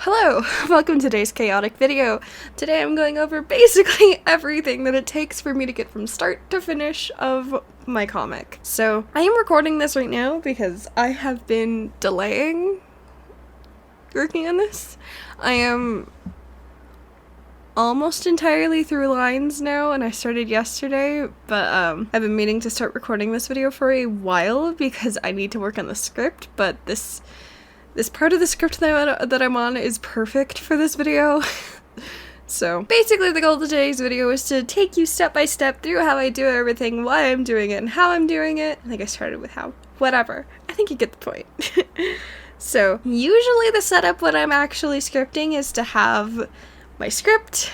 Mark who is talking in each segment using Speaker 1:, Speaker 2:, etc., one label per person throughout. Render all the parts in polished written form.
Speaker 1: Hello, welcome to today's chaotic video. Today I'm going over basically everything that it takes for me to get from start to finish of my comic. So I am recording this right now because I have been delaying working on this. I am almost entirely through lines now, and I started yesterday, but I've been meaning to start recording this video for a while because I need to work on the script, but this part of the script that I'm on is perfect for this video. So basically the goal of today's video is to take you step by step through how I do everything, why I'm doing it, and how I'm doing it. I think I started with how. Whatever. I think you get the point. So usually the setup when I'm actually scripting is to have my script,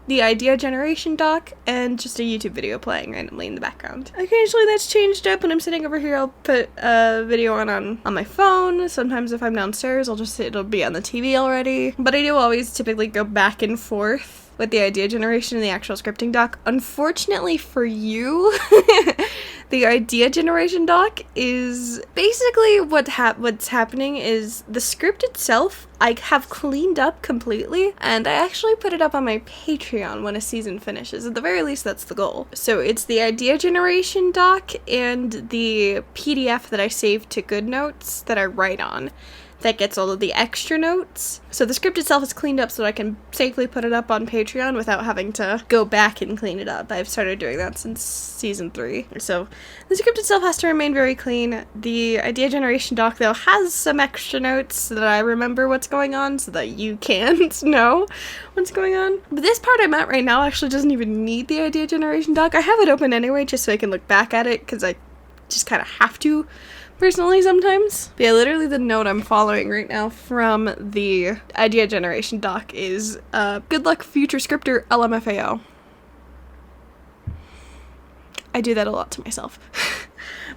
Speaker 1: the idea generation doc, and just a YouTube video playing randomly in the background. Occasionally that's changed up when I'm sitting over here. I'll put a video on my phone. Sometimes if I'm downstairs, it'll be on the TV already. But I do always typically go back and forth with the idea generation and the actual scripting doc. Unfortunately for you, the idea generation doc is basically what's happening is the script itself I have cleaned up completely, and I actually put it up on my Patreon when a season finishes. At the very least, that's the goal. So it's the idea generation doc and the PDF that I save to GoodNotes that I write on that gets all of the extra notes. So the script itself is cleaned up so that I can safely put it up on Patreon without having to go back and clean it up. I've started doing that since season 3. So the script itself has to remain very clean. The idea generation doc, though, has some extra notes so that I remember what's going on so that you can't know what's going on. But this part I'm at right now actually doesn't even need the idea generation doc. I have it open anyway just so I can look back at it because I just kind of have to personally sometimes. But yeah, literally the note I'm following right now from the idea generation doc is good luck future scripter LMFAO. I do that a lot to myself.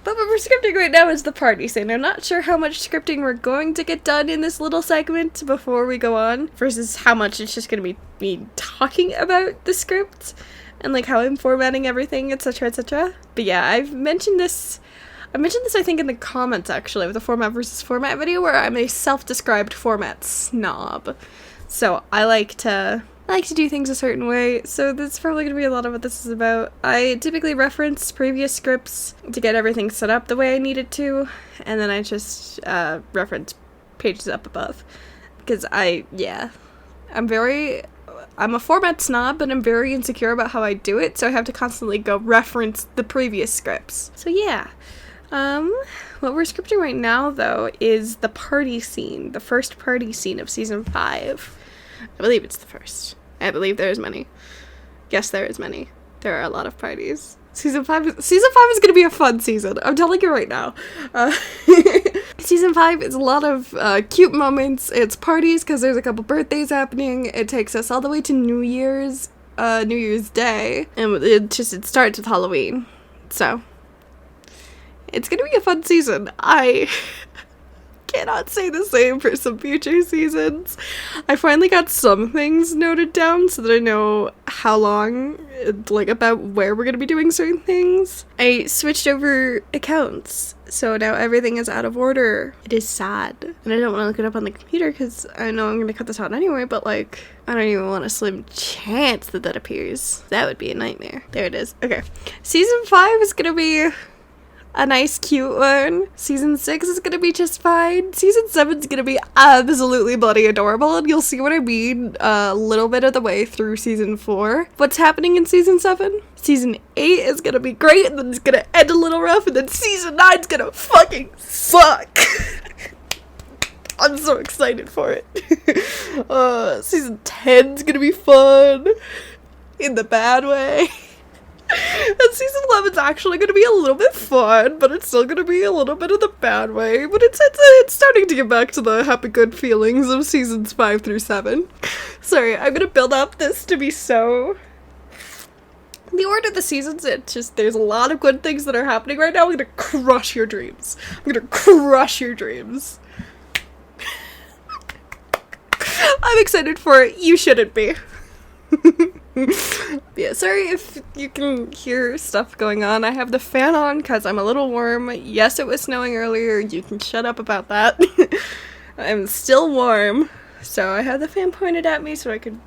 Speaker 1: But what we're scripting right now is the party scene. I'm not sure how much scripting we're going to get done in this little segment before we go on versus how much it's just going to be me talking about the script and like how I'm formatting everything, etc, etc. But yeah, I mentioned this I think in the comments actually with the format versus format video where I'm a self-described format snob. So I like to do things a certain way, so that's probably going to be a lot of what this is about. I typically reference previous scripts to get everything set up the way I need it to, and then I just reference pages up above. Because I'm a format snob, but I'm very insecure about how I do it, so I have to constantly go reference the previous scripts. So yeah. What we're scripting right now, though, is the party scene, the first party scene of season 5. I believe it's the first. I believe there is many. Yes, there is many. There are a lot of parties. Season 5 is going to be a fun season. I'm telling you right now. Season 5 is a lot of cute moments. It's parties because there's a couple birthdays happening. It takes us all the way to New Year's Day, and it starts with Halloween. So it's gonna be a fun season. I cannot say the same for some future seasons. I finally got some things noted down so that I know how long, like, about where we're gonna be doing certain things. I switched over accounts, so now everything is out of order. It is sad. And I don't want to look it up on the computer because I know I'm gonna cut this out anyway, but, like, I don't even want a slim chance that appears. That would be a nightmare. There it is. Okay. Season 5 is gonna be a nice, cute one. Season 6 is gonna be just fine. Season 7 is gonna be absolutely bloody adorable, and you'll see what I mean a little bit of the way through season 4. What's happening in season 7? Season 8 is gonna be great, and then it's gonna end a little rough, and then season 9 is gonna fucking suck. I'm so excited for it. Season 10 is gonna be fun. In the bad way. And season 11 is actually going to be a little bit fun, but it's still going to be a little bit of the bad way. But it's starting to get back to the happy good feelings of seasons 5 through 7. Sorry, I'm going to build up this to be so... The order of the seasons, it's just, there's a lot of good things that are happening right now. I'm going to crush your dreams. I'm going to crush your dreams. I'm excited for it. You shouldn't be. Yeah, sorry if you can hear stuff going on. I have the fan on because I'm a little warm. Yes, it was snowing earlier. You can shut up about that. I'm still warm. So I have the fan pointed at me so I could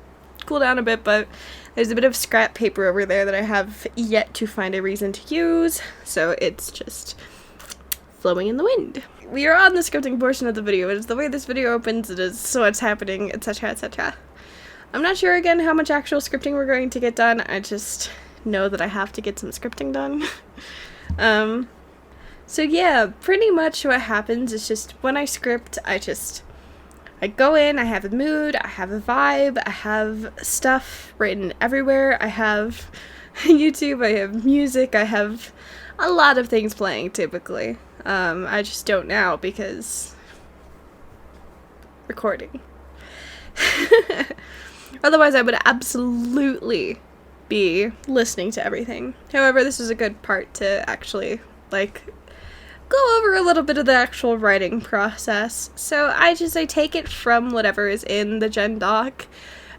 Speaker 1: cool down a bit, but there's a bit of scrap paper over there that I have yet to find a reason to use, so it's just flowing in the wind. We are on the scripting portion of the video. It is the way this video opens, it is so what's happening, etc, etc. I'm not sure again how much actual scripting we're going to get done. I just know that I have to get some scripting done. So yeah, pretty much what happens is just when I script, I go in, I have a mood, I have a vibe, I have stuff written everywhere, I have YouTube, I have music, I have a lot of things playing typically. I just don't now because recording. Otherwise I would absolutely be listening to everything. However, this is a good part to actually go over a little bit of the actual writing process. So I take it from whatever is in the gen doc.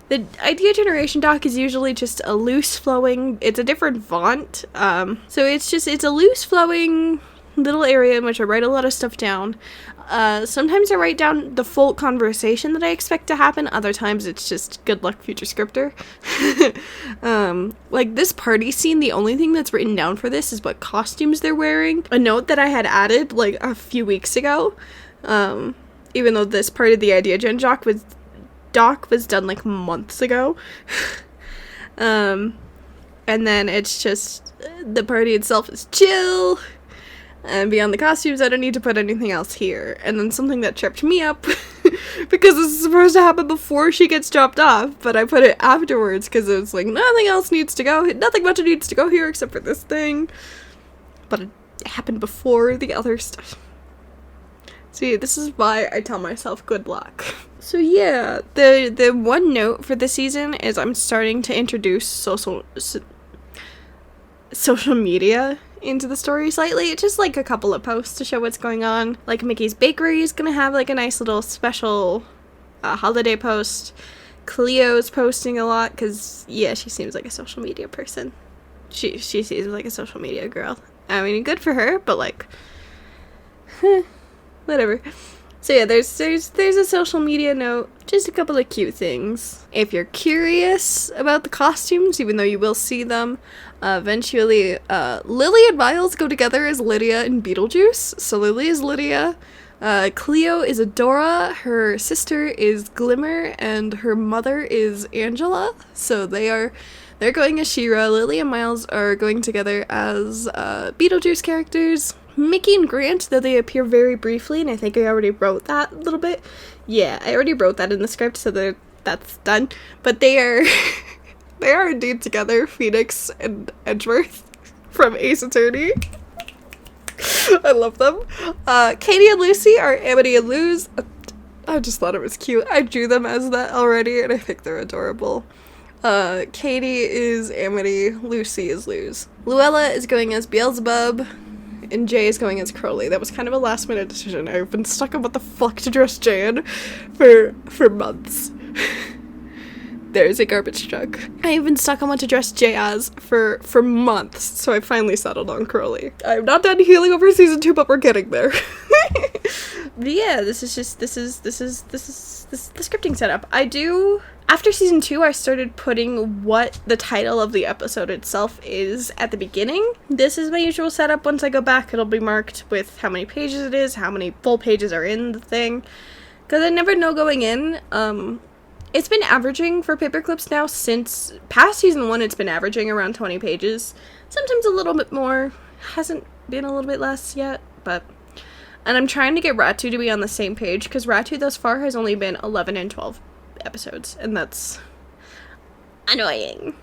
Speaker 1: The idea generation doc is usually just a loose flowing, it's a different font. So it's a loose flowing little area in which I write a lot of stuff down. Sometimes I write down the full conversation that I expect to happen. Other times it's just good luck, future scripter. Like this party scene, the only thing that's written down for this is what costumes they're wearing. A note that I had added like a few weeks ago. Even though this part of the idea gen doc was done like months ago. And then it's just the party itself is chill. And beyond the costumes, I don't need to put anything else here. And then something that tripped me up, because this is supposed to happen before she gets dropped off, but I put it afterwards because it was like, nothing else needs to go, nothing much needs to go here except for this thing. But it happened before the other stuff. See, this is why I tell myself good luck. So yeah, the one note for this season is I'm starting to introduce social media into the story slightly. It's just like a couple of posts to show what's going on. Like Mickey's Bakery is gonna have like a nice little special holiday post. Cleo's posting a lot because yeah, she seems like a social media person. She seems like a social media girl. I mean, good for her, but like whatever. So yeah, there's a social media note, just a couple of cute things. If you're curious about the costumes, even though you will see them, eventually, Lily and Miles go together as Lydia and Beetlejuice. So Lily is Lydia, Cleo is Adora, her sister is Glimmer, and her mother is Angela. So they're going as She-Ra. Lily and Miles are going together as Beetlejuice characters. Mickey and Grant, though they appear very briefly, and I think I already wrote that a little bit. Yeah, I already wrote that in the script, so that's done. But they are indeed together, Phoenix and Edgeworth from Ace Attorney. I love them. Katie and Lucy are Amity and Luz. I just thought it was cute. I drew them as that already, and I think they're adorable. Katie is Amity, Lucy is Luz. Luella is going as Beelzebub, and Jay is going as Crowley. That was kind of a last minute decision. I've been stuck on what the fuck to dress Jay in for months. There's a garbage truck. I've been stuck on what to dress Jay as for months, so I finally settled on Crowley. I'm not done healing over season 2, but we're getting there. But yeah, this is the scripting setup. After season 2, I started putting what the title of the episode itself is at the beginning. This is my usual setup. Once I go back, it'll be marked with how many pages it is, how many full pages are in the thing. Because I never know going in. It's been averaging for Paperclips now since past season 1. It's been averaging around 20 pages. Sometimes a little bit more. Hasn't been a little bit less yet, but... And I'm trying to get RATU to be on the same page, because RATU thus far has only been 11 and 12 episodes, and that's annoying.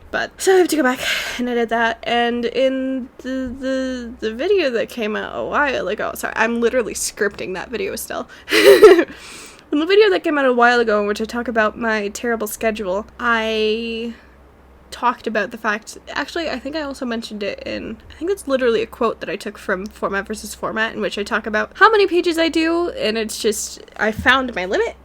Speaker 1: But so I have to go back and edit that. And in the video that came out a while ago, sorry, I'm literally scripting that video still. In the video that came out a while ago, in which I talk about my terrible schedule, I talked about the fact, actually I think I also mentioned it in, I think it's literally a quote that I took from Format versus Format, in which I talk about how many pages I do, and it's just, I found my limit,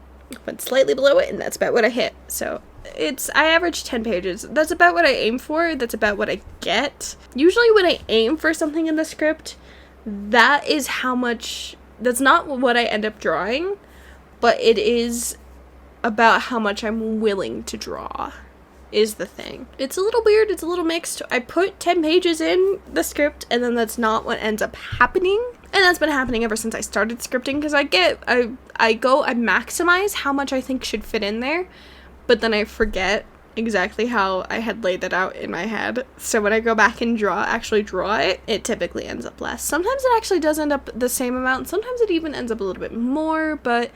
Speaker 1: went slightly below it, and that's about what I hit. So I average 10 pages. That's about what I aim for, that's about what I get. Usually when I aim for something in the script, that is how much, that's not what I end up drawing, but it is about how much I'm willing to draw is the thing. It's a little weird, it's a little mixed. I put 10 pages in the script, and then that's not what ends up happening. And that's been happening ever since I started scripting, because I maximize how much I think should fit in there, but then I forget exactly how I had laid it out in my head. So when I go back and actually draw it, it typically ends up less. Sometimes it actually does end up the same amount, sometimes it even ends up a little bit more, but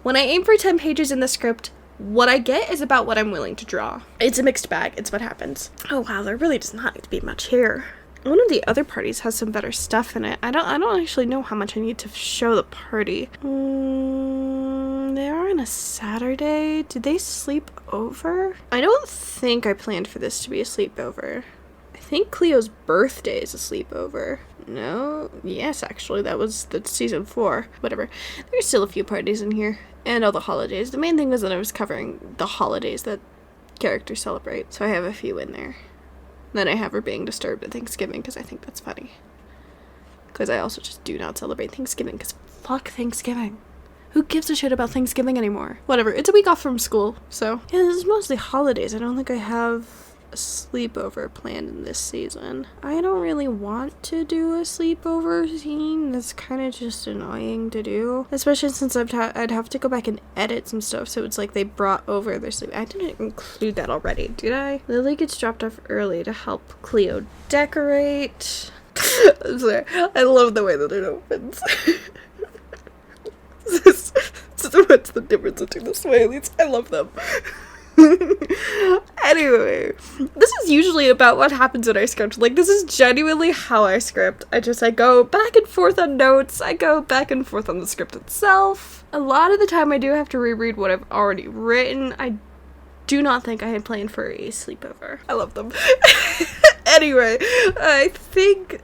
Speaker 1: when I aim for 10 pages in the script, what I get is about what I'm willing to draw. It's a mixed bag, it's what happens. Oh wow, there really does not need to be much here. One of the other parties has some better stuff in it. I don't actually know how much I need to show the party. They are on a Saturday. Did they sleep over? I don't think I planned for this to be a sleepover. I think Cleo's birthday is a sleepover. No? Yes, actually, that's season 4. Whatever. There's still a few parties in here. And all the holidays. The main thing was that I was covering the holidays that characters celebrate. So I have a few in there. Then I have her being disturbed at Thanksgiving because I think that's funny. Because I also just do not celebrate Thanksgiving because fuck Thanksgiving. Who gives a shit about Thanksgiving anymore? Whatever. It's a week off from school, so. Yeah, this is mostly holidays. I don't think I have a sleepover planned in this season. I don't really want to do a sleepover scene. That's kind of just annoying to do. Especially since I'd have to go back and edit some stuff, so it's like they brought over their sleep. I didn't include that already, did I? Lily gets dropped off early to help Cleo decorate. I'm sorry. I love the way that it opens. What's the difference between the smileys? I love them. Anyway, this is usually about what happens when I script. Like, this is genuinely how I script. I go back and forth on notes. I go back and forth on the script itself. A lot of the time I do have to reread what I've already written. I do not think I had planned for a sleepover. I love them. Anyway, I think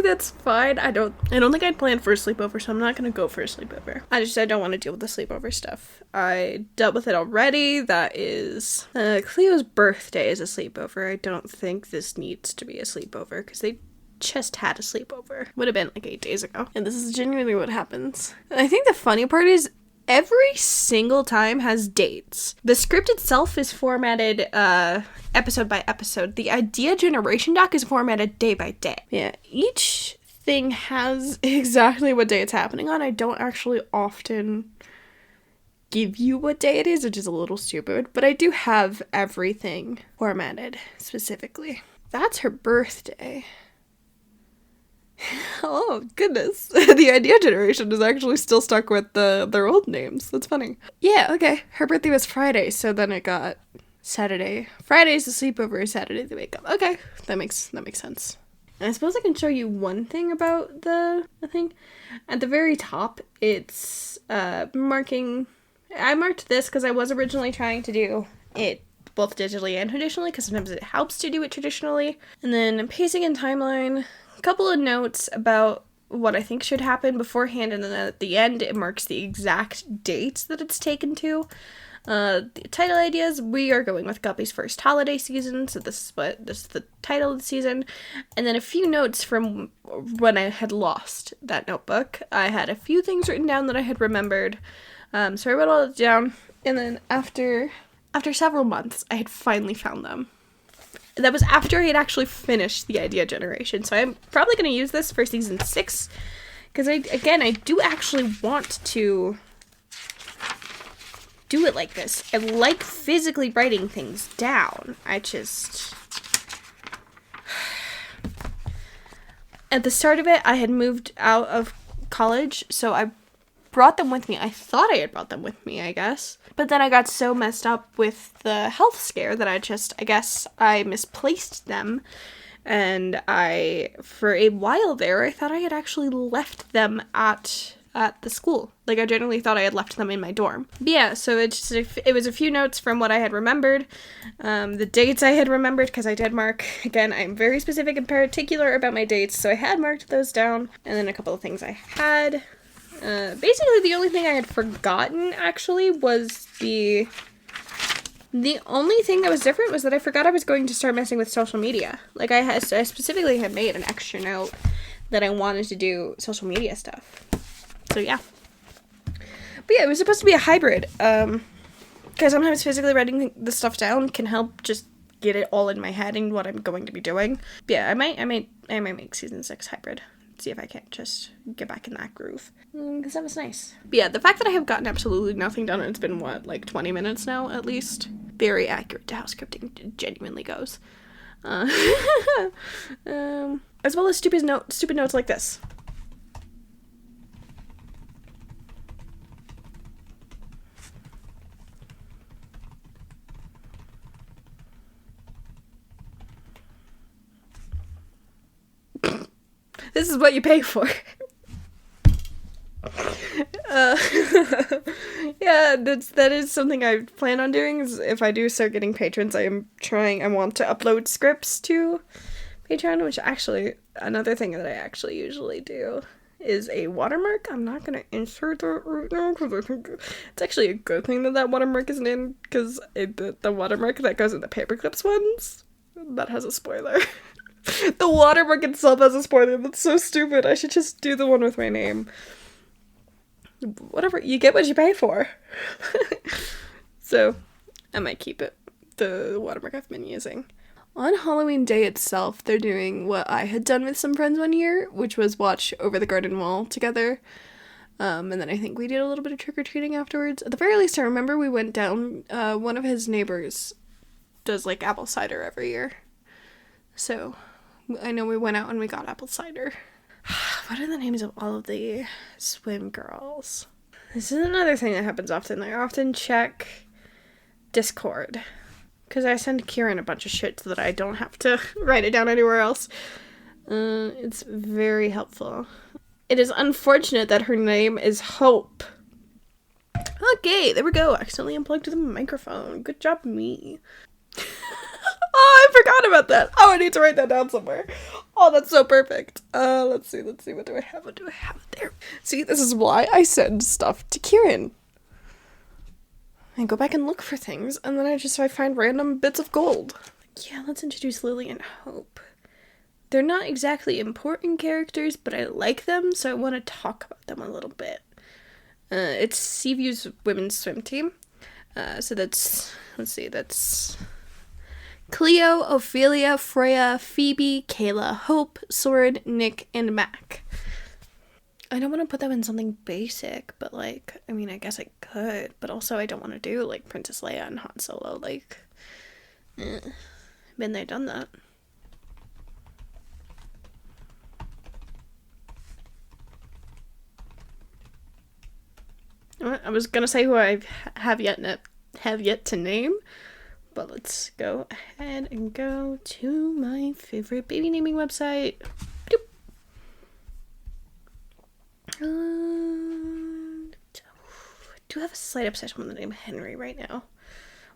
Speaker 1: that's fine. I don't think I'd planned for a sleepover, so I'm not gonna go for a sleepover. I don't want to deal with the sleepover stuff. I dealt with it already. That is Cleo's birthday is a sleepover. I don't think this needs to be a sleepover because they just had a sleepover. Would have been like 8 days ago. And this is genuinely what happens. And I think the funny part is every single time has dates. The script itself is formatted episode by episode. The idea generation doc is formatted day by day. Yeah, each thing has exactly what day it's happening on. I don't actually often give you what day it is, which is a little stupid, but I do have everything formatted specifically. That's her birthday. Oh, goodness. The idea generation is actually still stuck with their old names. That's funny. Yeah, okay. Her birthday was Friday, so then it got Saturday. Friday's the sleepover, Saturday the wake up. Okay, that makes sense. And I suppose I can show you one thing about the thing. At the very top, it's marking. I marked this because I was originally trying to do it both digitally and traditionally, because sometimes it helps to do it traditionally. And then pacing and timeline. Couple of notes about what I think should happen beforehand, and then at the end it marks the exact dates that it's taken to. The title ideas, we are going with Guppy's first holiday season, so this is the title of the season. And then a few notes from when I had lost that notebook. I had a few things written down that I had remembered, so I wrote all that down, and then after several months I had finally found them. That was after I had actually finished the idea generation. So I'm probably going to use this for season 6. Because I do actually want to do it like this. I like physically writing things down. At the start of it, I had moved out of college. So I brought them with me. I thought I had brought them with me, I guess. But then I got so messed up with the health scare that I misplaced them. And for a while there, I thought I had actually left them at the school. Like, I generally thought I had left them in my dorm. But yeah, so it was a few notes from what I had remembered. The dates I had remembered, because I did mark. Again, I'm very specific and particular about my dates, so I had marked those down. And then a couple of things I had. Basically, the only thing I had forgotten, actually, was the only thing that was different was that I forgot I was going to start messing with social media. Like, I specifically had made an extra note that I wanted to do social media stuff. So, yeah. But yeah, it was supposed to be a hybrid. Because because sometimes physically writing the stuff down can help just get it all in my head and what I'm going to be doing. But yeah, I might make season 6 hybrid. See if I can't just get back in that groove. Because that was nice. But yeah, the fact that I have gotten absolutely nothing done, and it's been, what, like 20 minutes now, at least? Very accurate to how scripting genuinely goes. As well as stupid notes like this. This is what you pay for. Yeah, that is something I plan on doing. Is if I do start getting patrons, I want to upload scripts to Patreon, which actually, another thing that I actually usually do is a watermark. I'm not going to insert that right now because I think it's actually a good thing that watermark isn't in, because the watermark that goes in the Paperclips ones, that has a spoiler. The watermark itself has a spoiler. That's so stupid. I should just do the one with my name. Whatever. You get what you pay for. So, I might keep it. The watermark I've been using. On Halloween Day itself, they're doing what I had done with some friends one year, which was watch Over the Garden Wall together. And then I think we did a little bit of trick-or-treating afterwards. At the very least, I remember we went down, one of his neighbors does, like, apple cider every year. So, I know we went out and we got apple cider. What are the names of all of the swim girls? This is another thing that happens often. I often check Discord, because I send Kieran a bunch of shit so that I don't have to write it down anywhere else. It's very helpful. It is unfortunate that her name is Hope. Okay, there we go. Accidentally unplugged the microphone. Good job, me. Oh, I forgot about that. Oh, I need to write that down somewhere. Oh, that's so perfect. Let's see. What do I have there? See, this is why I send stuff to Kieran. I go back and look for things, and then I find random bits of gold. Yeah, let's introduce Lily and Hope. They're not exactly important characters, but I like them, so I want to talk about them a little bit. It's Seaview's women's swim team. So that's Cleo, Ophelia, Freya, Phoebe, Kayla, Hope, Sword, Nick, and Mac. I don't want to put them in something basic, but, like, I mean, I guess I could, but also I don't want to do, like, Princess Leia and Han Solo, like, been there, done that. I was gonna say who I have yet to name, but let's go ahead and go to my favorite baby naming website. I do have a slight obsession with the name Henry right now.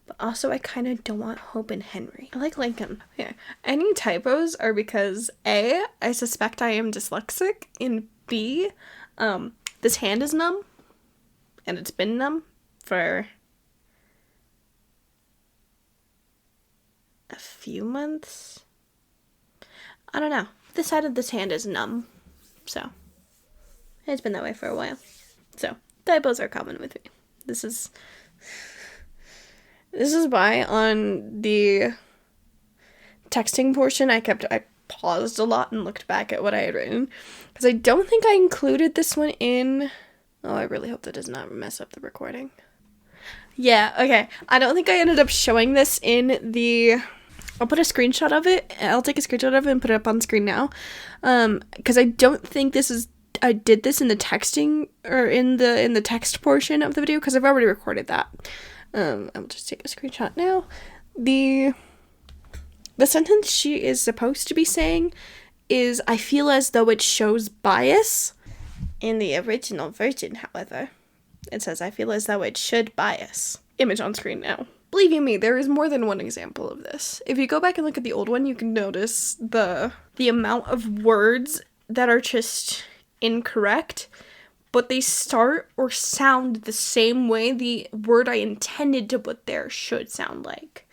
Speaker 1: But also I kind of don't want Hope and Henry. I like Lincoln. Yeah. Any typos are because A, I suspect I am dyslexic, and B, this hand is numb. And it's been numb for a few months. I don't know. This side of this hand is numb. So, it's been that way for a while. So, typos are common with me. This is why on the texting portion I paused a lot and looked back at what I had written. Because I don't think I included this one in... Oh, I really hope that does not mess up the recording. Yeah, okay. I don't think I ended up showing this in the... I'll put a screenshot of it. I'll take a screenshot of it and put it up on screen now. Because I don't think I did this in the texting, or in the text portion of the video, because I've already recorded that. I'll just take a screenshot now. The sentence she is supposed to be saying is, I feel as though it shows bias. In the original version, however, it says, I feel as though it should bias. Image on screen now. Believe you me, there is more than one example of this. If you go back and look at the old one, you can notice the amount of words that are just incorrect, but they start or sound the same way the word I intended to put there should sound like.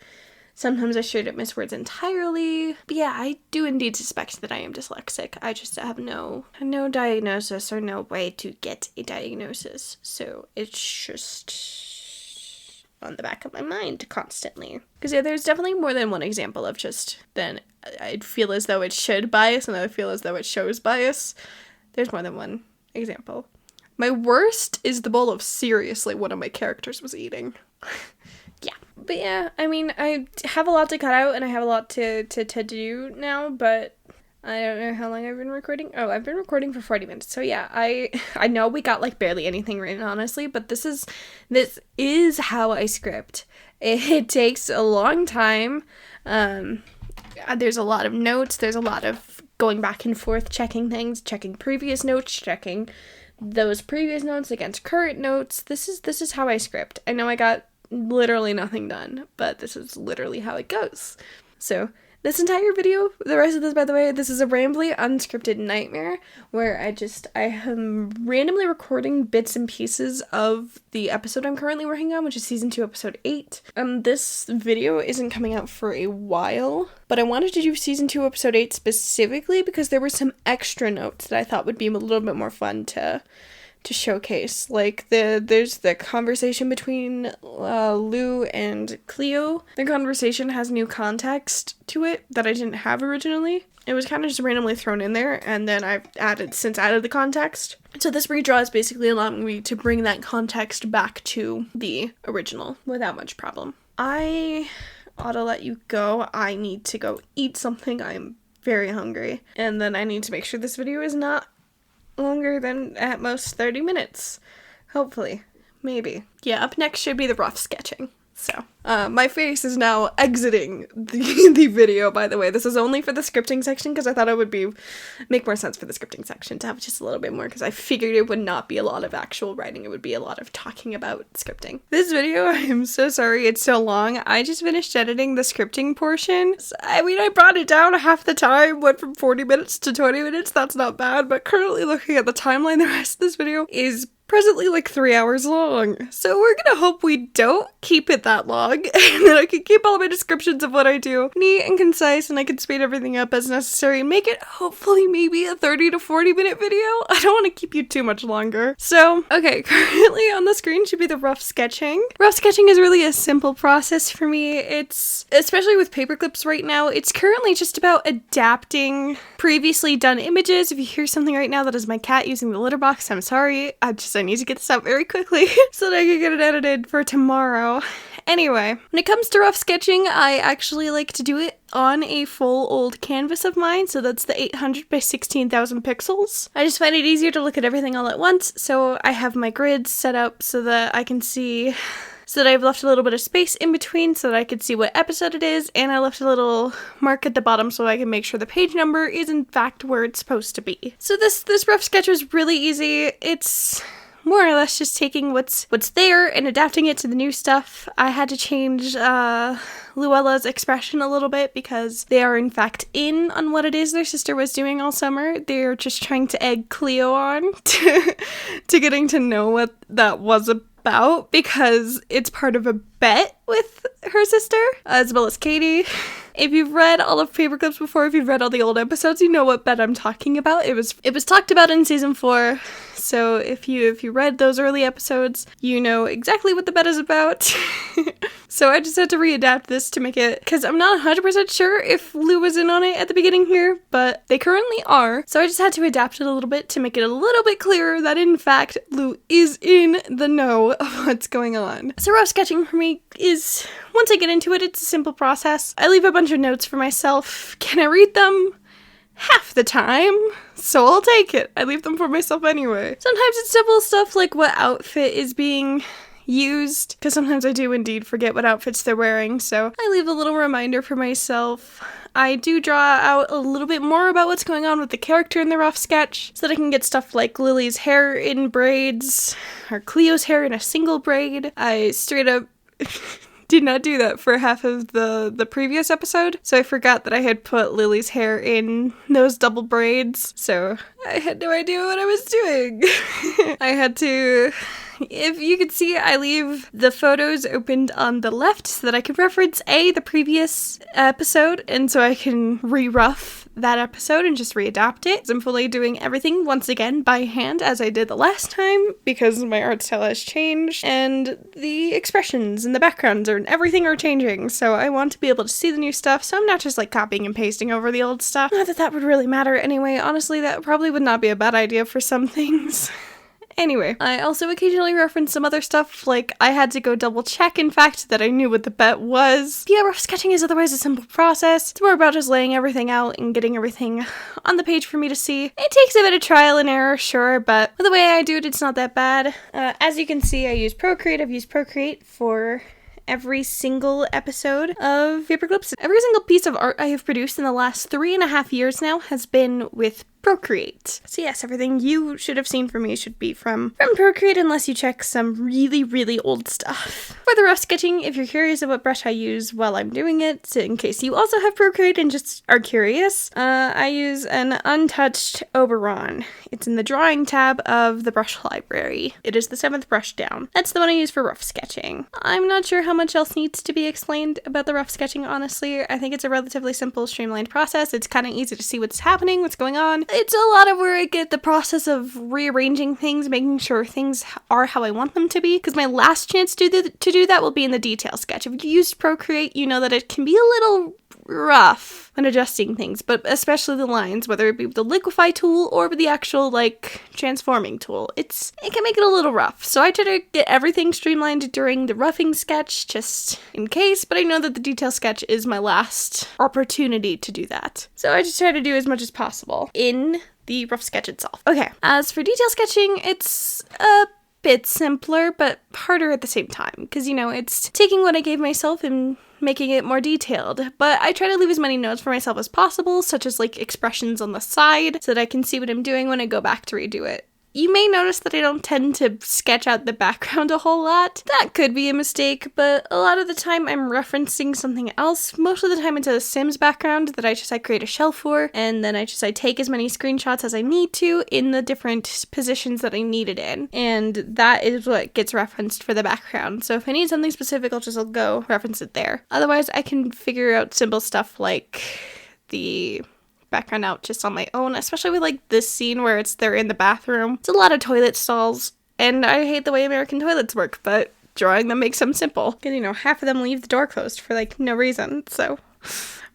Speaker 1: Sometimes I straight up miss words entirely. But yeah, I do indeed suspect that I am dyslexic. I just have no diagnosis or no way to get a diagnosis. So it's just on the back of my mind constantly. Because yeah, there's definitely more than one example of just then I feel as though it should bias and I feel as though it shows bias. There's more than one example. My worst is the bowl of seriously one of my characters was eating. Yeah. But yeah, I mean, I have a lot to cut out and I have a lot to do now, but I don't know how long I've been recording. Oh, I've been recording for 40 minutes. So yeah, I know we got like barely anything written, honestly, but this is how I script. It takes a long time. There's a lot of notes. There's a lot of going back and forth, checking things, checking previous notes, checking those previous notes against current notes. This is how I script. I know I got literally nothing done, but this is literally how it goes. So this entire video, the rest of this, by the way, this is a rambly, unscripted nightmare where I am randomly recording bits and pieces of the episode I'm currently working on, which is season 2, episode 8. This video isn't coming out for a while, but I wanted to do season 2, episode 8 specifically because there were some extra notes that I thought would be a little bit more fun to showcase. Like there's the conversation between Lou and Cleo. The conversation has new context to it that I didn't have originally. It was kind of just randomly thrown in there, and then I've added the context. So this redraw is basically allowing me to bring that context back to the original without much problem. I ought to let you go. I need to go eat something. I'm very hungry. And then I need to make sure this video is not longer than at most 30 minutes. Hopefully. Maybe. Yeah, up next should be the rough sketching. So, my face is now exiting the video, by the way. This is only for the scripting section because I thought it would make more sense for the scripting section to have just a little bit more because I figured it would not be a lot of actual writing. It would be a lot of talking about scripting. This video, I am so sorry it's so long. I just finished editing the scripting portion. I mean, I brought it down half the time, went from 40 minutes to 20 minutes. That's not bad, but currently looking at the timeline, the rest of this video is presently like 3 hours long. So we're gonna hope we don't keep it that long and that I can keep all my descriptions of what I do neat and concise and I can speed everything up as necessary and make it hopefully maybe a 30 to 40 minute video. I don't want to keep you too much longer. So, okay, currently on the screen should be the rough sketching. Rough sketching is really a simple process for me. It's, especially with Paperclips right now, it's currently just about adapting previously done images. If you hear something right now, that is my cat using the litter box. I'm sorry. I need to get this out very quickly so that I can get it edited for tomorrow. Anyway, when it comes to rough sketching, I actually like to do it on a full old canvas of mine, so that's the 800 by 16,000 pixels. I just find it easier to look at everything all at once, so I have my grids set up so that I can see, so that I've left a little bit of space in between so that I can see what episode it is, and I left a little mark at the bottom so I can make sure the page number is in fact where it's supposed to be. So this rough sketch was really easy. It's more or less just taking what's there and adapting it to the new stuff. I had to change Luella's expression a little bit because they are in fact in on what it is their sister was doing all summer. They're just trying to egg Cleo on to getting to know what that was about because it's part of a bet with her sister, as well as Katie. If you've read all of Paperclips before, if you've read all the old episodes, you know what bet I'm talking about. It was talked about in season 4, so if you read those early episodes, you know exactly what the bet is about. So I just had to readapt this to make it, because I'm not 100% sure if Lou was in on it at the beginning here, but they currently are. So I just had to adapt it a little bit to make it a little bit clearer that in fact Lou is in the know of what's going on. So rough sketching for me is, once I get into it, it's a simple process. I leave a bunch of notes for myself. Can I read them? Half the time, so I'll take it. I leave them for myself anyway. Sometimes it's simple stuff like what outfit is being used, because sometimes I do indeed forget what outfits they're wearing, so I leave a little reminder for myself. I do draw out a little bit more about what's going on with the character in the rough sketch, so that I can get stuff like Lily's hair in braids, or Cleo's hair in a single braid. I straight up did not do that for half of the previous episode, so I forgot that I had put Lily's hair in those double braids, so I had no idea what I was doing. I had to if you could see, I leave the photos opened on the left so that I could reference the previous episode, and so I can re-rough that episode and just readapt it. I'm fully doing everything once again by hand as I did the last time because my art style has changed and the expressions and the backgrounds and everything are changing, so I want to be able to see the new stuff, so I'm not just like copying and pasting over the old stuff. Not that that would really matter anyway. Honestly, that probably would not be a bad idea for some things. Anyway, I also occasionally reference some other stuff, like I had to go double check, in fact, that I knew what the bet was. Yeah, rough sketching is otherwise a simple process. It's more about just laying everything out and getting everything on the page for me to see. It takes a bit of trial and error, sure, but the way I do it, it's not that bad. As you can see, I use ProCreate. I've used ProCreate for every single episode of Paperclips. Every single piece of art I have produced in the last 3.5 years now has been with ProCreate. So yes, everything you should have seen from me should be from ProCreate unless you check some really, really old stuff. For the rough sketching, if you're curious of what brush I use while I'm doing it, so in case you also have ProCreate and just are curious, I use an untouched Oberon. It's in the drawing tab of the brush library. It is the 7th brush down. That's the one I use for rough sketching. I'm not sure how much else needs to be explained about the rough sketching, honestly. I think it's a relatively simple, streamlined process. It's kind of easy to see what's happening, what's going on. It's a lot of where I get the process of rearranging things, making sure things are how I want them to be, because my last chance to do that will be in the detail sketch. If you used ProCreate, you know that it can be a little rough when adjusting things, but especially the lines, whether it be with the liquify tool or with the actual, like, transforming tool. It can make it a little rough, so I try to get everything streamlined during the roughing sketch, just in case, but I know that the detail sketch is my last opportunity to do that. So I just try to do as much as possible in the rough sketch itself. Okay, as for detail sketching, it's a bit simpler, but harder at the same time, because, you know, it's taking what I gave myself and making it more detailed, but I try to leave as many notes for myself as possible, such as like expressions on the side, so that I can see what I'm doing when I go back to redo it. You may notice that I don't tend to sketch out the background a whole lot. That could be a mistake, but a lot of the time I'm referencing something else. Most of the time it's a Sims background that I create a shell for, and then I take as many screenshots as I need to in the different positions that I need it in. And that is what gets referenced for the background. So if I need something specific, I'll go reference it there. Otherwise, I can figure out simple stuff like the background out just on my own, especially with like this scene where they're in the bathroom. It's a lot of toilet stalls, and I hate the way American toilets work, but drawing them makes them simple. Because, you know, half of them leave the door closed for like no reason, so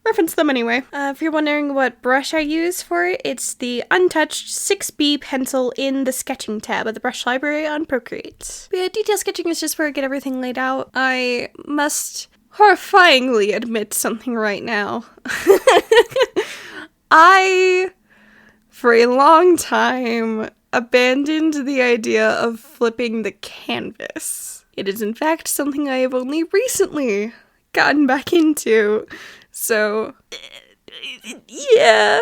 Speaker 1: reference them anyway. If you're wondering what brush I use for it, it's the untouched 6B pencil in the sketching tab of the brush library on ProCreate. But yeah, detail sketching is just where I get everything laid out. I must horrifyingly admit something right now. I, for a long time, abandoned the idea of flipping the canvas. It is in fact something I have only recently gotten back into, so yeah.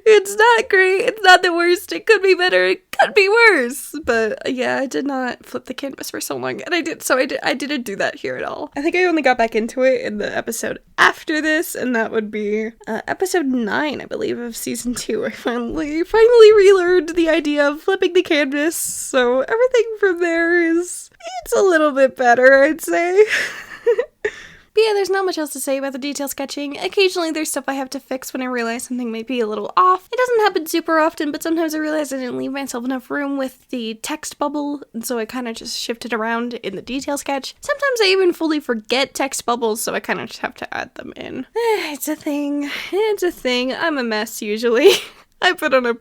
Speaker 1: It's not great, it's not the worst, it could be better, it could be worse, but yeah, I did not flip the canvas for so long, and I didn't do that here at all. I think I only got back into it in the episode after this, and that would be episode 9, I believe, of season 2. I finally relearned the idea of flipping the canvas, so everything from there it's a little bit better, I'd say. But yeah, there's not much else to say about the detail sketching. Occasionally there's stuff I have to fix when I realize something might be a little off. It doesn't happen super often, but sometimes I realize I didn't leave myself enough room with the text bubble, and so I kind of just shift it around in the detail sketch. Sometimes I even fully forget text bubbles, so I kind of just have to add them in. It's a thing. I'm a mess usually. I put on a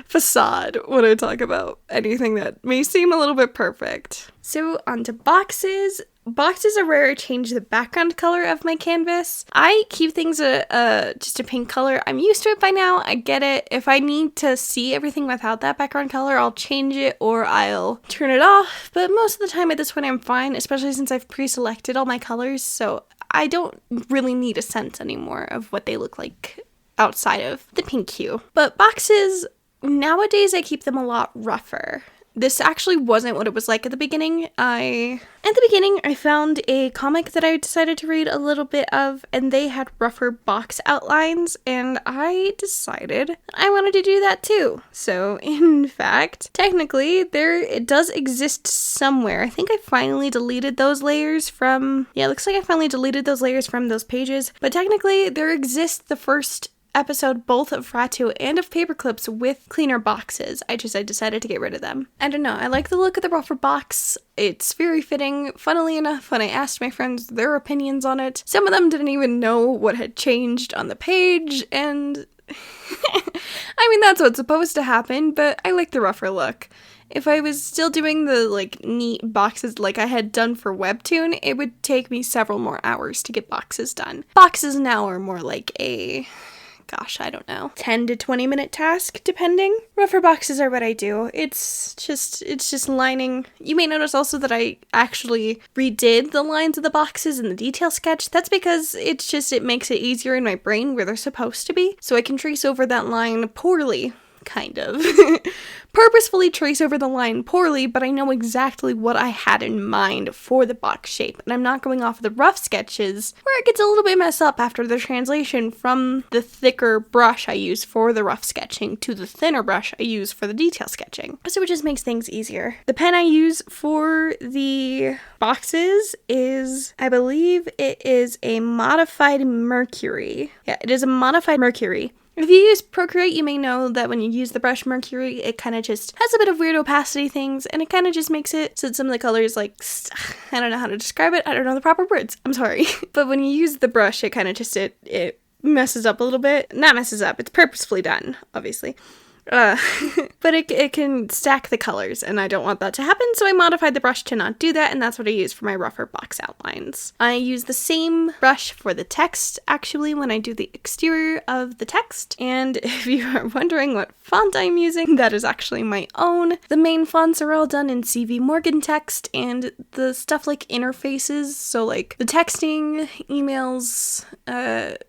Speaker 1: facade when I talk about anything that may seem a little bit perfect. So onto boxes. Boxes are where I change the background color of my canvas. I keep things just a pink color. I'm used to it by now. I get it. If I need to see everything without that background color, I'll change it or I'll turn it off. But most of the time at this point I'm fine, especially since I've pre-selected all my colors, so I don't really need a sense anymore of what they look like outside of the pink hue. But boxes, nowadays I keep them a lot rougher. this actually wasn't what it was like at the beginning. I found a comic that I decided to read a little bit of, and they had rougher box outlines, and I decided I wanted to do that too. So, in fact, technically, it does exist somewhere. I think I finally deleted those layers from, it looks like I finally deleted those layers from those pages, but technically, there exists the first episode both of RATU and of Paperclips with cleaner boxes. I decided to get rid of them. I don't know, I like the look of the rougher box. It's very fitting. Funnily enough, when I asked my friends their opinions on it, some of them didn't even know what had changed on the page, and I mean, that's what's supposed to happen, but I like the rougher look. If I was still doing the, like, neat boxes like I had done for Webtoon, it would take me several more hours to get boxes done. Boxes now are more like a, gosh, I don't know, 10 to 20 minute task, depending. Rougher boxes are what I do. It's just lining. You may notice also that I actually redid the lines of the boxes in the detail sketch. That's because it makes it easier in my brain where they're supposed to be. So I can trace over that line poorly, kind of. Purposefully trace over the line poorly, but I know exactly what I had in mind for the box shape, and I'm not going off the rough sketches where it gets a little bit messed up after the translation from the thicker brush I use for the rough sketching to the thinner brush I use for the detail sketching. So it just makes things easier. The pen I use for the boxes is, I believe it is a modified Mercury. Yeah, it is a modified Mercury. If you use ProCreate, you may know that when you use the brush Mercury, it kind of just has a bit of weird opacity things, and it kind of just makes it so that some of the colors, like, I don't know how to describe it, I don't know the proper words, I'm sorry. But when you use the brush, it kind of just, it messes up a little bit. Not messes up, it's purposefully done, obviously. But it can stack the colors, and I don't want that to happen, so I modified the brush to not do that, and that's what I use for my rougher box outlines. I use the same brush for the text, actually, when I do the exterior of the text, and if you are wondering what font I'm using, that is actually my own. The main fonts are all done in CV Morgan text, and the stuff like interfaces, so like the texting, emails,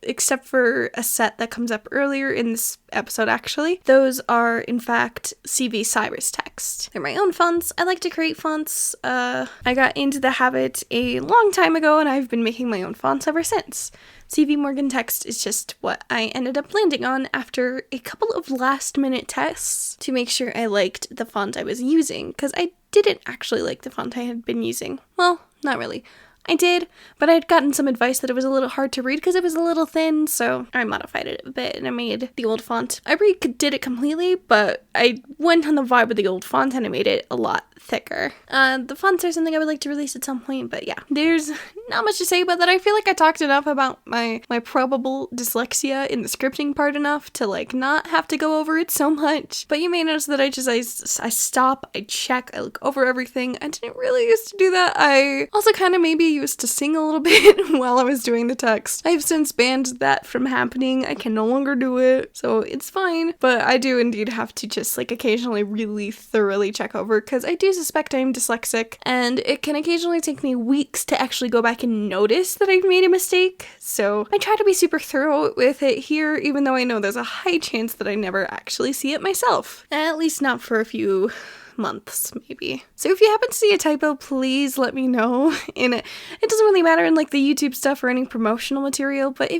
Speaker 1: except for a set that comes up earlier in this episode, actually, those are in fact CV Cyrus text. They're my own fonts. I like to create fonts. I got into the habit a long time ago, and I've been making my own fonts ever since. CV Morgan text is just what I ended up landing on after a couple of last minute tests to make sure I liked the font I was using, because I didn't actually like the font I had been using. Well, not really. I did, but I had gotten some advice that it was a little hard to read because it was a little thin, so I modified it a bit and I made the old font. I redid it completely, but I went on the vibe with the old font and I made it a lot thicker. The fonts are something I would like to release at some point, but yeah, there's not much to say about that. I feel like I talked enough about my probable dyslexia in the scripting part enough to like not have to go over it so much, but you may notice that I stop, I check, I look over everything. I didn't really used to do that. I also kind of maybe used to sing a little bit while I was doing the text. I've since banned that from happening. I can no longer do it, so it's fine, but I do indeed have to just like occasionally really thoroughly check over, because I do suspect I'm dyslexic, and it can occasionally take me weeks to actually go back and notice that I've made a mistake, so I try to be super thorough with it here, even though I know there's a high chance that I never actually see it myself. At least not for a few months, maybe. So if you happen to see a typo, please let me know. And it doesn't really matter in like the YouTube stuff or any promotional material, but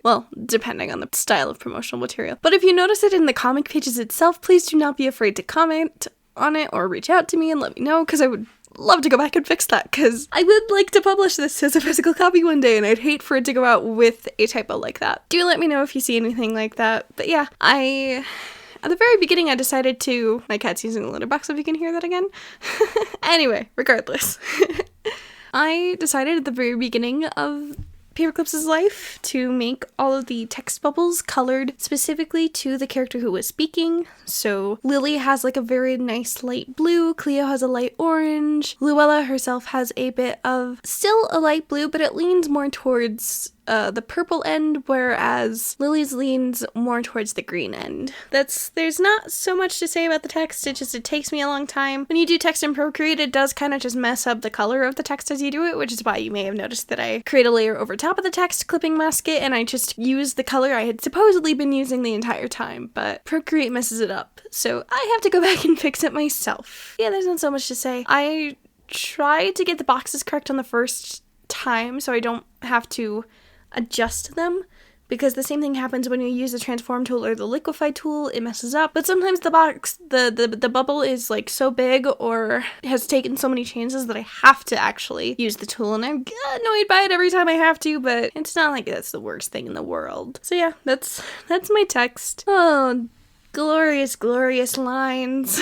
Speaker 1: well, depending on the style of promotional material. But if you notice it in the comic pages itself, please do not be afraid to comment on it or reach out to me and let me know, because I would love to go back and fix that, because I would like to publish this as a physical copy one day, and I'd hate for it to go out with a typo like that. Do let me know if you see anything like that. But yeah, at the very beginning, I decided to... My cat's using the litter box, if you can hear that again. Anyway, regardless. I decided at the very beginning of Paperclips' life to make all of the text bubbles colored specifically to the character who was speaking. So Lily has like a very nice light blue, Cleo has a light orange, Luella herself has a bit of still a light blue, but it leans more towards the purple end, whereas Lily's leans more towards the green end. There's not so much to say about the text, it takes me a long time. When you do text in Procreate, it does kind of just mess up the color of the text as you do it, which is why you may have noticed that I create a layer over top of the text, clipping mask it, and I just use the color I had supposedly been using the entire time, but Procreate messes it up, so I have to go back and fix it myself. Yeah, there's not so much to say. I tried to get the boxes correct on the first time so I don't have to adjust them, because the same thing happens when you use the transform tool or the liquify tool, it messes up. But sometimes the bubble is like so big or has taken so many chances that I have to actually use the tool, and I'm annoyed by it every time I have to, but it's not like that's the worst thing in the world. So yeah, that's my text. Oh, glorious lines.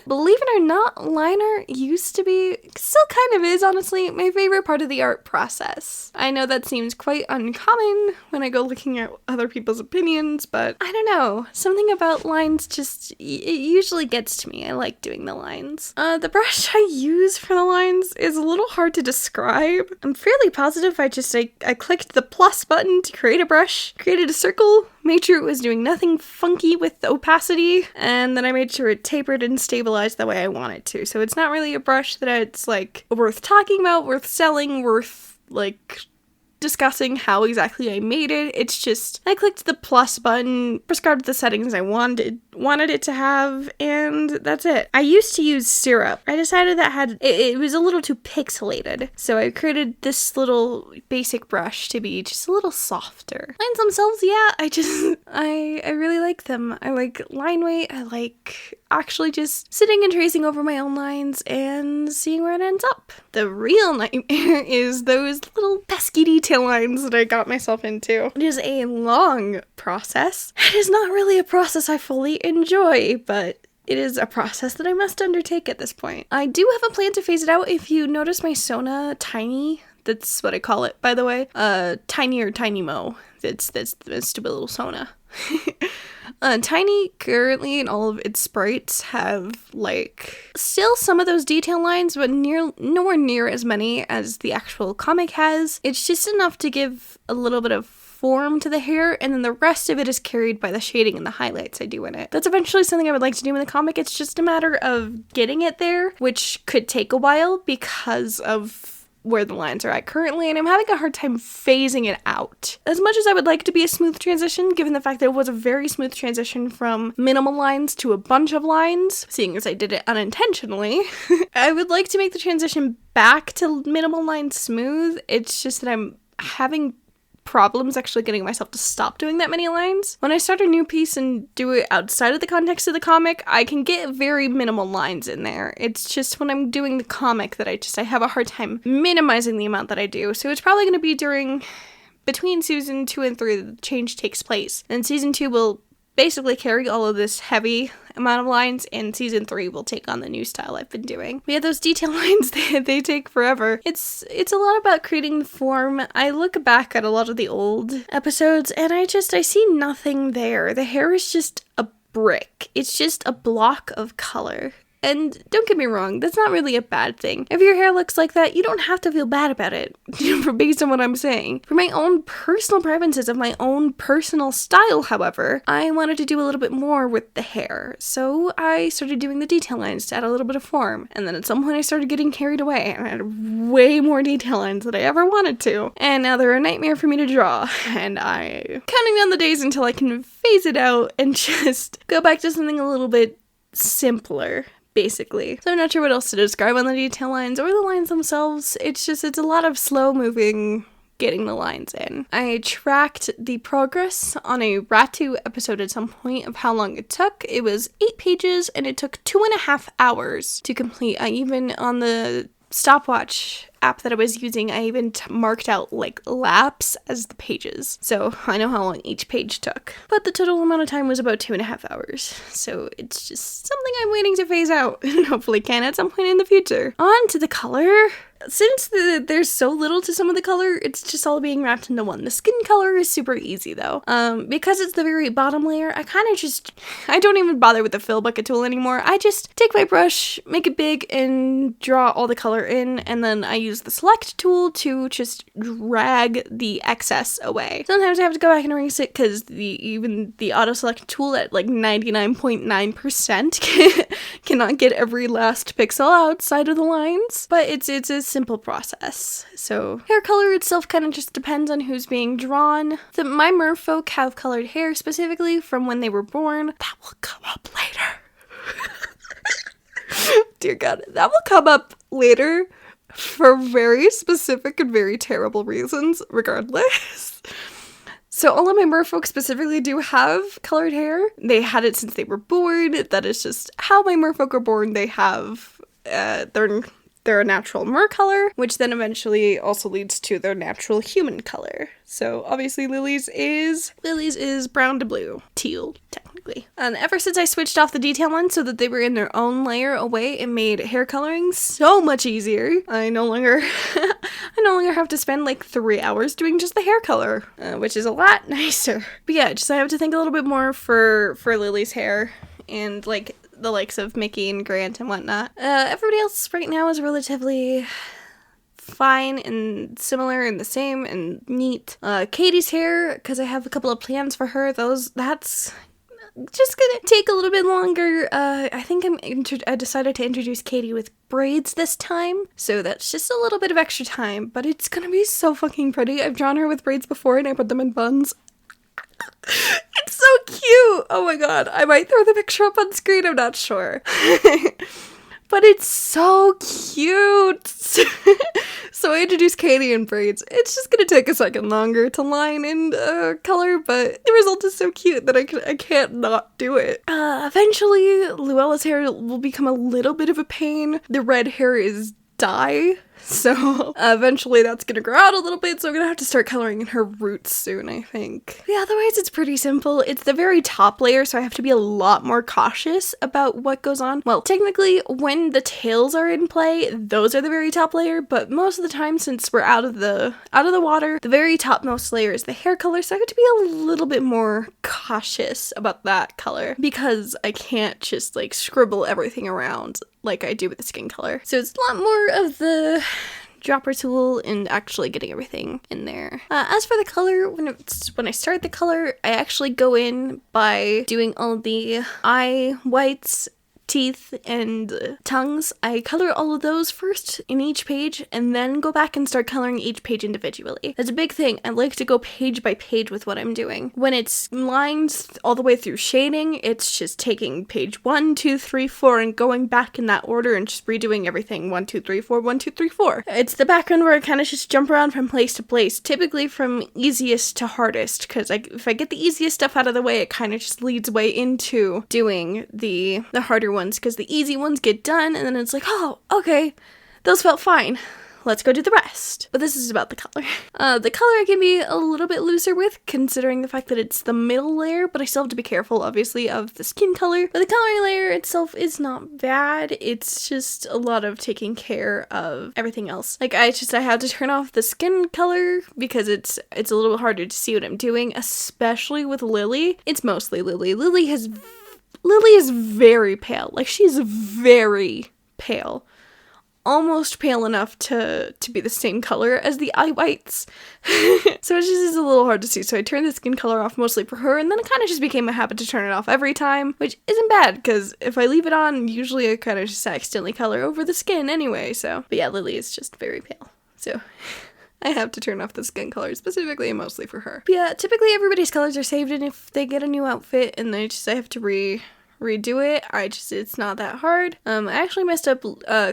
Speaker 1: Believe it or not, line art used to be, still kind of is honestly, my favorite part of the art process. I know that seems quite uncommon when I go looking at other people's opinions, but I don't know, something about lines just, it usually gets to me. I like doing the lines. The brush I use for the lines is a little hard to describe. I'm fairly positive I clicked the plus button to create a brush, created a circle, made sure it was doing nothing funky with the opacity, and then I made sure it tapered and stabilized the way I want it to. So it's not really a brush that it's like worth talking about, worth selling, worth like discussing how exactly I made it. It's just I clicked the plus button, prescribed the settings I wanted it to have, and that's it. I used to use syrup. I decided that it was a little too pixelated, so I created this little basic brush to be just a little softer. Lines themselves, yeah, I really like them. I like line weight. I like actually just sitting and tracing over my own lines and seeing where it ends up. The real nightmare is those little pesky detail lines that I got myself into. It is a long process. It is not really a process I fully enjoy, but it is a process that I must undertake at this point. I do have a plan to phase it out. If you notice my Sona Tiny, that's what I call it, by the way, Tiny or Tiny Mo, that's the stupid little Sona. Tiny currently in all of its sprites have like still some of those detail lines, but nowhere near as many as the actual comic has. It's just enough to give a little bit of form to the hair, and then the rest of it is carried by the shading and the highlights I do in it. That's eventually something I would like to do in the comic. It's just a matter of getting it there, which could take a while because of where the lines are at currently, and I'm having a hard time phasing it out. As much as I would like to be a smooth transition, given the fact that it was a very smooth transition from minimal lines to a bunch of lines, seeing as I did it unintentionally, I would like to make the transition back to minimal lines smooth. It's just that I'm having problems actually getting myself to stop doing that many lines. When I start a new piece and do it outside of the context of the comic, I can get very minimal lines in there. It's just when I'm doing the comic that I have a hard time minimizing the amount that I do. So it's probably going to be between season 2 and 3 that the change takes place. And season 2 will basically carry all of this heavy amount of lines, and season 3 will take on the new style I've been doing. We have those detail lines, they take forever. It's a lot about creating the form. I look back at a lot of the old episodes and I see nothing there. The hair is just a brick. It's just a block of color. And don't get me wrong, that's not really a bad thing. If your hair looks like that, you don't have to feel bad about it, based on what I'm saying. For my own personal preferences of my own personal style, however, I wanted to do a little bit more with the hair. So I started doing the detail lines to add a little bit of form. And then at some point I started getting carried away and I had way more detail lines than I ever wanted to. And now they're a nightmare for me to draw. And I'm counting down the days until I can phase it out and just go back to something a little bit simpler, basically. So I'm not sure what else to describe on the detail lines or the lines themselves. It's a lot of slow moving getting the lines in. I tracked the progress on a RATU episode at some point of how long it took. It was 8 pages and it took 2.5 hours to complete. I even on the stopwatch app that I was using, I even marked out like laps as the pages, so I know how long each page took. But the total amount of time was about 2.5 hours, so it's just something I'm waiting to phase out and hopefully can at some point in the future. On to the color. Since there's so little to some of the color, it's just all being wrapped into one. The skin color is super easy though. Because it's the very bottom layer, I don't even bother with the fill bucket tool anymore. I just take my brush, make it big, and draw all the color in, and then I use the select tool to just drag the excess away. Sometimes I have to go back and erase it because even the auto select tool at like 99.9% cannot get every last pixel outside of the lines, but it's a simple process. So hair color itself kind of just depends on who's being drawn. My merfolk have colored hair specifically from when they were born. That will come up later. Dear God, that will come up later for very specific and very terrible reasons, regardless. So all of my merfolk specifically do have colored hair. They had it since they were born. That is just how my merfolk are born. They have their natural mer color, which then eventually also leads to their natural human color. So obviously Lily's is brown to blue, teal technically. And ever since I switched off the detail one so that they were in their own layer away, it made hair coloring so much easier. I no longer have to spend like 3 hours doing just the hair color, which is a lot nicer. But yeah, just I have to think a little bit more for Lily's hair and like the likes of Mickey and Grant and whatnot. Everybody else right now is relatively fine and similar and the same and neat. Katie's hair, because I have a couple of plans for her, that's just gonna take a little bit longer. I think I decided to introduce Katie with braids this time, so that's just a little bit of extra time, but it's gonna be so fucking pretty. I've drawn her with braids before and I put them in buns. It's so cute! Oh my god, I might throw the picture up on screen, I'm not sure. But it's so cute! So I introduced Katie in braids. It's just gonna take a second longer to line and color, but the result is so cute that I can't not do it. Eventually, Luella's hair will become a little bit of a pain. The red hair is dye, so eventually that's gonna grow out a little bit, so I'm gonna have to start coloring in her roots soon, I think. Yeah, otherwise it's pretty simple. It's the very top layer, so I have to be a lot more cautious about what goes on. Well, technically, when the tails are in play, those are the very top layer, but most of the time, since we're out of the water, the very topmost layer is the hair color, so I have to be a little bit more cautious about that color, because I can't just like scribble everything around like I do with the skin color. So it's a lot more of the dropper tool and actually getting everything in there. As for the color, when I start the color, I actually go in by doing all the eye whites, teeth, and tongues. I color all of those first in each page and then go back and start coloring each page individually. That's a big thing. I like to go page by page with what I'm doing. When it's lines all the way through shading, it's just taking page 1, 2, 3, 4 and going back in that order and just redoing everything 1, 2, 3, 4, 1, 2, 3, 4. It's the background where I kind of just jump around from place to place, typically from easiest to hardest, because if I get the easiest stuff out of the way, it kind of just leads way into doing the harder ones, because the easy ones get done and then it's like, oh, okay, those felt fine. Let's go do the rest. But this is about the color. The color I can be a little bit looser with, considering the fact that it's the middle layer, but I still have to be careful, obviously, of the skin color. But the coloring layer itself is not bad. It's just a lot of taking care of everything else. Like, I have to turn off the skin color because it's a little bit harder to see what I'm doing, especially with Lily. It's mostly Lily. Lily is very pale. Like, she's very pale. Almost pale enough to be the same color as the eye whites. So it just is a little hard to see. So I turned the skin color off mostly for her, and then it kind of just became a habit to turn it off every time, which isn't bad, because if I leave it on, usually I kind of just accidentally color over the skin anyway, so. But yeah, Lily is just very pale. So I have to turn off the skin color specifically and mostly for her. But yeah, typically everybody's colors are saved, and if they get a new outfit and I have to redo it, it's not that hard. I actually messed up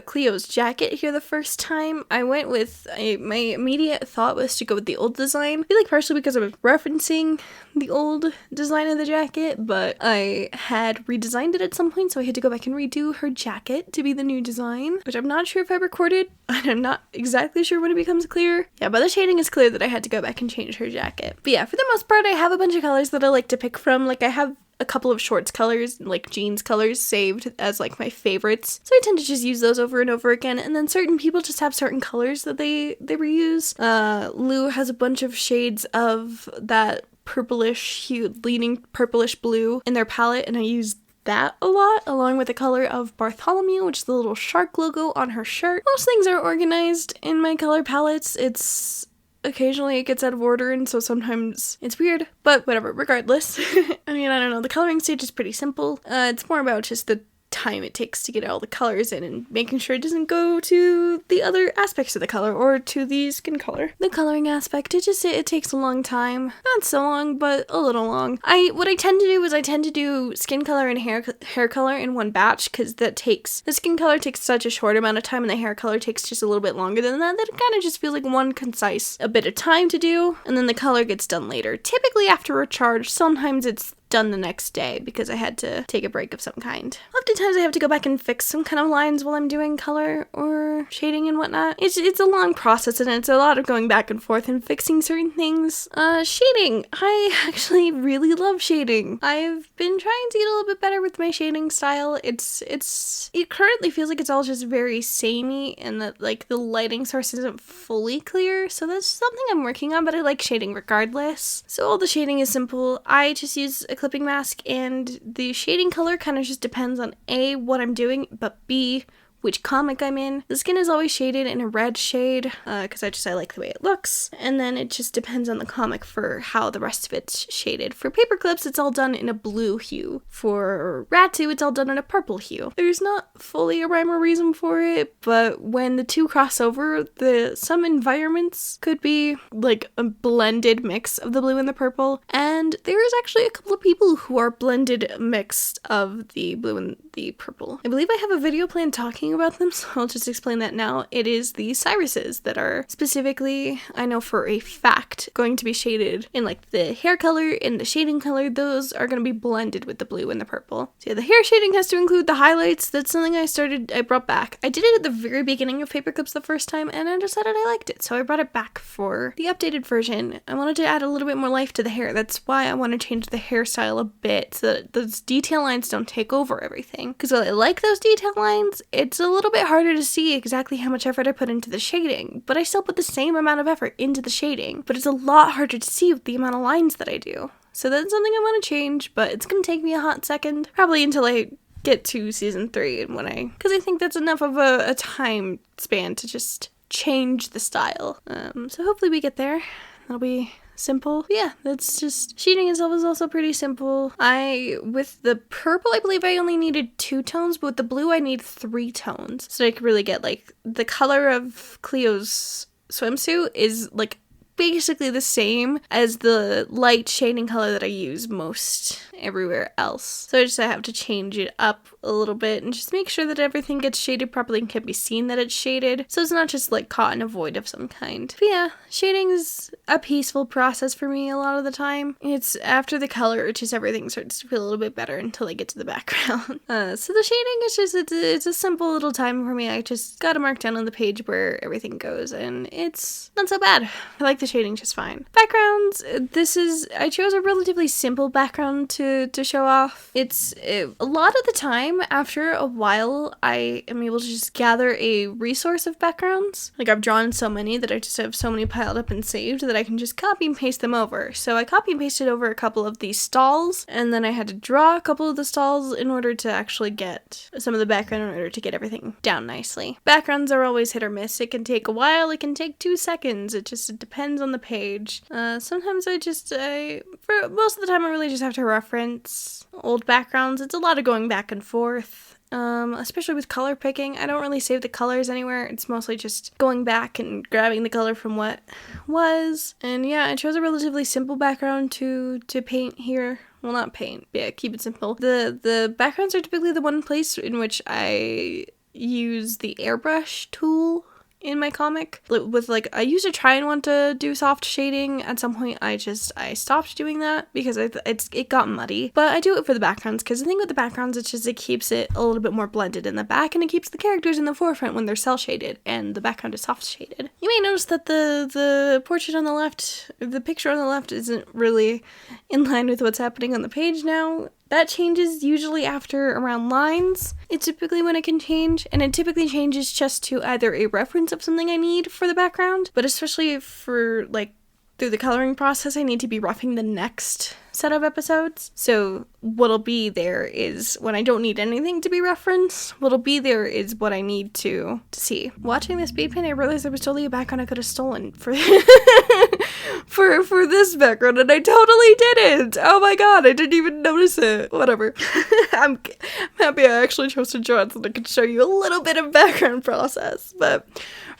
Speaker 1: Cleo's jacket here the first time. I went with my immediate thought was to go with the old design. I feel like partially because I was referencing the old design of the jacket, but I had redesigned it at some point, so I had to go back and redo her jacket to be the new design, which I'm not sure if I recorded, and I'm not exactly sure when it becomes clear. Yeah, but the shading is clear that I had to go back and change her jacket. But yeah, for the most part, I have a bunch of colors that I like to pick from. Like, I have a couple of shorts colors, like jeans colors, saved as like my favorites, so I tend to just use those over and over again. And then certain people just have certain colors that they reuse. Lou has a bunch of shades of that purplish hue, leaning purplish blue in their palette, and I use that a lot, along with the color of Bartholomew, which is the little shark logo on her shirt. Most things are organized in my color palettes. Occasionally it gets out of order, and so sometimes it's weird, but whatever, regardless. I mean, I don't know, the coloring stage is pretty simple. It's more about just the time it takes to get all the colors in and making sure it doesn't go to the other aspects of the color or to the skin color. The coloring aspect, it takes a long time. Not so long, but a little long. What I tend to do is I tend to do skin color and hair color in one batch, because the skin color takes such a short amount of time and the hair color takes just a little bit longer than that it kind of just feels like one concise a bit of time to do, and then the color gets done later. Typically after a charge, sometimes it's done the next day because I had to take a break of some kind. Oftentimes I have to go back and fix some kind of lines while I'm doing color or shading and whatnot. It's a long process, and it's a lot of going back and forth and fixing certain things. Shading. I actually really love shading. I've been trying to get a little bit better with my shading style. It currently feels like it's all just very samey, and that like the lighting source isn't fully clear, so that's something I'm working on, but I like shading regardless. So all the shading is simple. I just use a clipping mask, and the shading color kind of just depends on A, what I'm doing, but B, which comic I'm in. The skin is always shaded in a red shade, because I like the way it looks, and then it just depends on the comic for how the rest of it's shaded. For Paperclips, it's all done in a blue hue. For RATU, it's all done in a purple hue. There's not fully a rhyme or reason for it, but when the two cross over, some environments could be like a blended mix of the blue and the purple, and there's actually a couple of people who are blended mix of the blue and the purple. I believe I have a video planned talking about them, so I'll just explain that now. It is the Cyruses that are specifically, I know for a fact, going to be shaded in like the hair color and the shading color. Those are going to be blended with the blue and the purple. So yeah, the hair shading has to include the highlights. That's something I brought back. I did it at the very beginning of Paperclips the first time, and I decided I liked it, so I brought it back for the updated version. I wanted to add a little bit more life to the hair. That's why I want to change the hairstyle a bit, so that those detail lines don't take over everything. Because while I like those detail lines, it's a little bit harder to see exactly how much effort I put into the shading, but I still put the same amount of effort into the shading, but it's a lot harder to see with the amount of lines that I do. So that's something I want to change, but it's going to take me a hot second, probably until I get to season 3, and because I think that's enough of a time span to just change the style. So hopefully we get there. That'll be simple. Yeah, that's just, shading itself is also pretty simple. With the purple, I believe I only needed 2 tones, but with the blue I need 3 tones, so I could really get like the color of Cleo's swimsuit is like basically the same as the light shading color that I use most everywhere else. So I have to change it up a little bit and just make sure that everything gets shaded properly and can be seen that it's shaded, so it's not just like caught in a void of some kind. But yeah, shading is a peaceful process for me a lot of the time. It's after the color, just everything starts to feel a little bit better until I get to the background. So the shading is just, it's a simple little time for me. I just gotta mark down on the page where everything goes, and it's not so bad. I like the shading just fine. Backgrounds, I chose a relatively simple background to show off. A lot of the time, after a while, I am able to just gather a resource of backgrounds. Like, I've drawn so many that I just have so many piled up and saved that I can just copy and paste them over. So I copy and pasted over a couple of these stalls, and then I had to draw a couple of the stalls in order to actually get some of the background in order to get everything down nicely. Backgrounds are always hit or miss. It can take a while, it can take 2 seconds. It depends on the page. Sometimes for most of the time I really just have to reference old backgrounds. It's a lot of going back and forth. Especially with color picking. I don't really save the colors anywhere. It's mostly just going back and grabbing the color from what was. And yeah, I chose a relatively simple background to paint here. Well, not paint. Yeah, keep it simple. The backgrounds are typically the one place in which I use the airbrush tool in my comic. I used to try and want to do soft shading. At some point I stopped doing that because it got muddy, but I do it for the backgrounds, because the thing with the backgrounds, it keeps it a little bit more blended in the back, and it keeps the characters in the forefront when they're cell shaded and the background is soft shaded. You may notice that the portrait on the left, the picture on the left, isn't really in line with what's happening on the page now. That changes usually after around lines. It's typically when it can change, and it typically changes just to either a reference of something I need for the background, but especially for, like, through the coloring process, I need to be roughing the next set of episodes. So what'll be there is when I don't need anything to be referenced, what'll be there is what I need to see. Watching this speed paint, I realized there was totally a background I could have stolen for for this background, and I totally didn't. Oh my god, I didn't even notice it. Whatever. I'm happy I actually chose to draw it so that I could show you a little bit of background process. But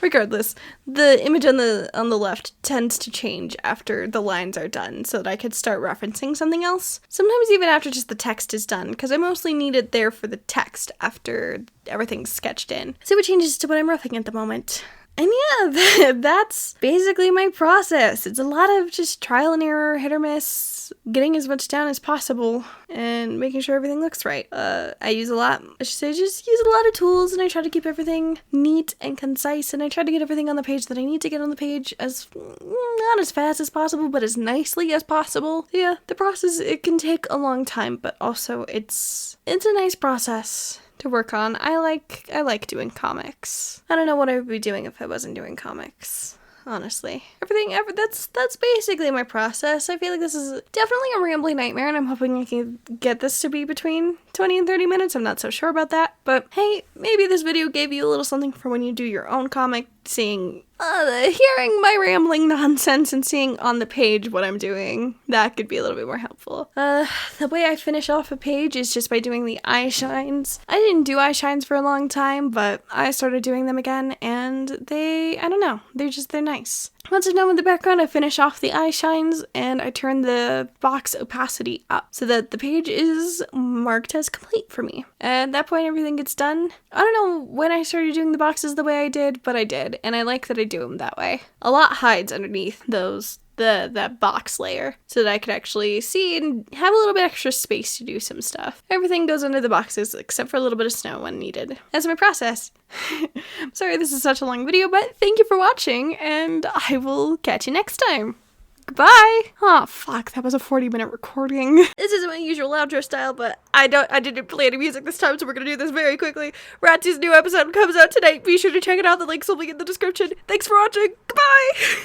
Speaker 1: regardless, the image on the left tends to change after the lines are done so that I could start referencing something else. Sometimes even after just the text is done, because I mostly need it there for the text after everything's sketched in. See what changes to what I'm roughing at the moment. And yeah, that's basically my process. It's a lot of just trial and error, hit or miss, getting as much down as possible, and making sure everything looks right. I use a lot of tools, and I try to keep everything neat and concise, and I try to get everything on the page that I need to get on the page as, not as fast as possible, but as nicely as possible. Yeah, the process, it can take a long time, but also it's a nice process to work on. I like doing comics. I don't know what I would be doing if I wasn't doing comics, honestly. That's basically my process. I feel like this is definitely a rambly nightmare, and I'm hoping I can get this to be between 20 and 30 minutes. I'm not so sure about that, but hey, maybe this video gave you a little something for when you do your own comic, hearing my rambling nonsense and seeing on the page what I'm doing. That could be a little bit more helpful. The way I finish off a page is just by doing the eye shines. I didn't do eye shines for a long time, but I started doing them again, and I don't know, they're nice. Once I'm done with the background, I finish off the eye shines, and I turn the box opacity up so that the page is marked as complete for me. At that point, everything gets done. I don't know when I started doing the boxes the way I did, but I did, and I like that I do them that way. A lot hides underneath that box layer so that I could actually see and have a little bit extra space to do some stuff. Everything goes under the boxes except for a little bit of snow when needed. That's my process. Sorry this is such a long video, but thank you for watching, and I will catch you next time. Goodbye! Oh, fuck, that was a 40-minute recording. This isn't my usual outro style, but I didn't play any music this time, so we're gonna do this very quickly. RATU's new episode comes out tonight. Be sure to check it out. The links will be in the description. Thanks for watching. Goodbye!